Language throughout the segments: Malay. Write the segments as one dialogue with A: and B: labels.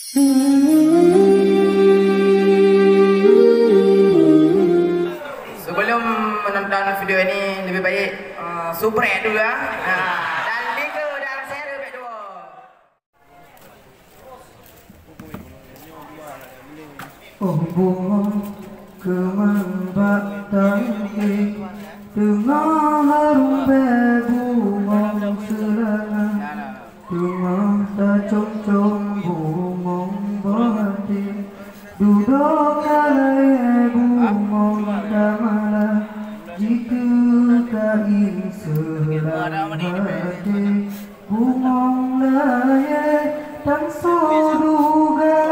A: Sebelum menonton video ini lebih baik subscribe dulu ya. Dan like dan share video.
B: Oh bunga kembang batang dengan harum bunga selana dengan tak cong bunga bahati duduk kalai bunga damala jika kain selana hati bunga laya dan soduga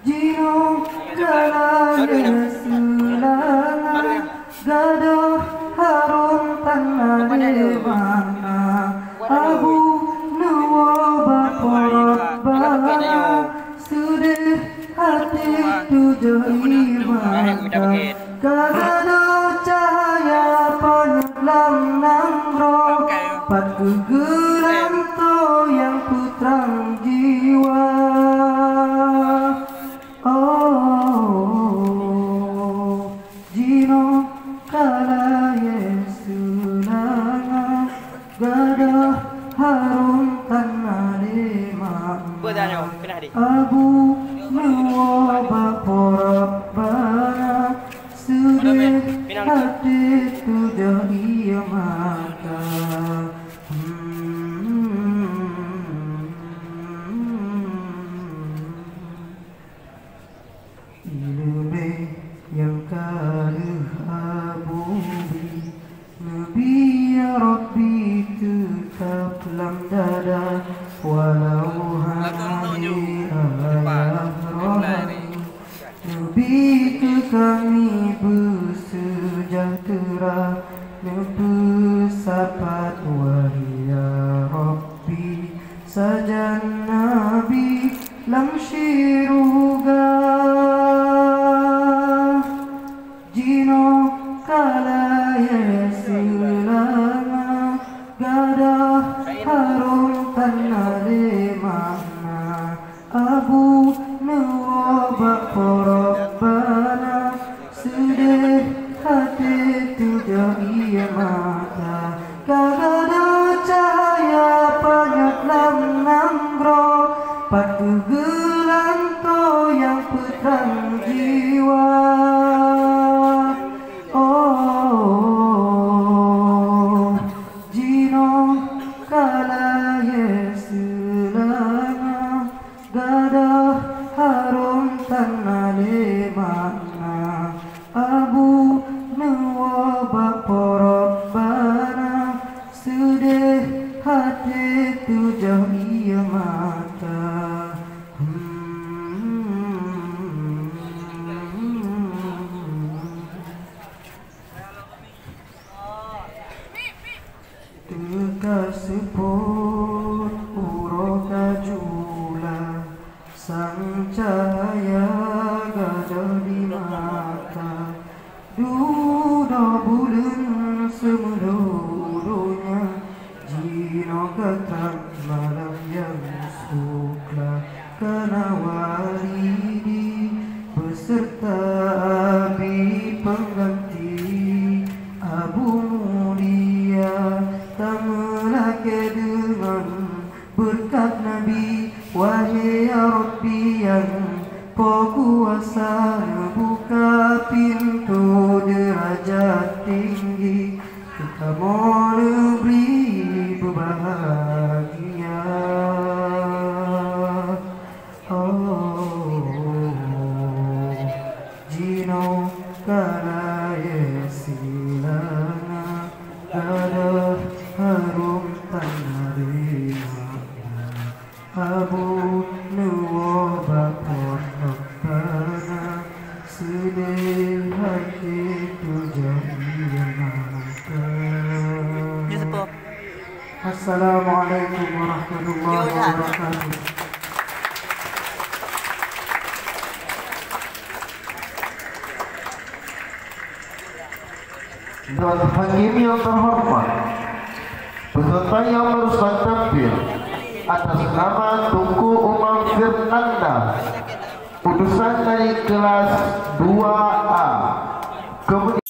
B: Jino kalaya selana gaduh harum tanah mana abu nuwa baporot bana sudah hati tujuh imata kagaduh cahaya penyedlam nangro pat kegelam to yang putrang jiwa. Oh, Jino kalaya selana gadah harum tanah mana abu nuwa baporot bana sudah hati tujuh ia mata. Yang karuh abubi Nabi ya Rabbi tetap dalam dada walau hari ayah rohani Nabi ke kami bersejahtera bersahabat wahya Rabbi sajan Nabi lam syiruga Jino kalaya selana gadah harum tanah mana abu nuwa baporot bana sudah hati tujuh ia mata kagaduh cahaya penyedlam nangro pat kegelam to yang putrang jiwa. Oh, Jino kalaya selana gadah harum tanah mana abu nuwa baporot bana sudah hati tujuh ia mata. Tekasipun uroka jula sang cahaya gadah di mata duda bulan semeluruhnya Jino ketak malam yang sukla kena walidi beserta abi pengganti Abu Mulia tamelake dengan berkat Nabi wahai ya Rabbi yang kuasa buka pintu derajat tinggi kita mau beri berbahagia. Oh, Jino kalaya selana gadah harum tanah mana abu nuwa baporot bana sudah hati tujuh ia mata. Assalamualaikum warahmatullahi wabarakatuh.
C: Tuan Hakim yang terhormat, peserta yang meneruskan tampil atas nama Tunku Umar Firnanda, utusan dari kelas 2A. Kemudian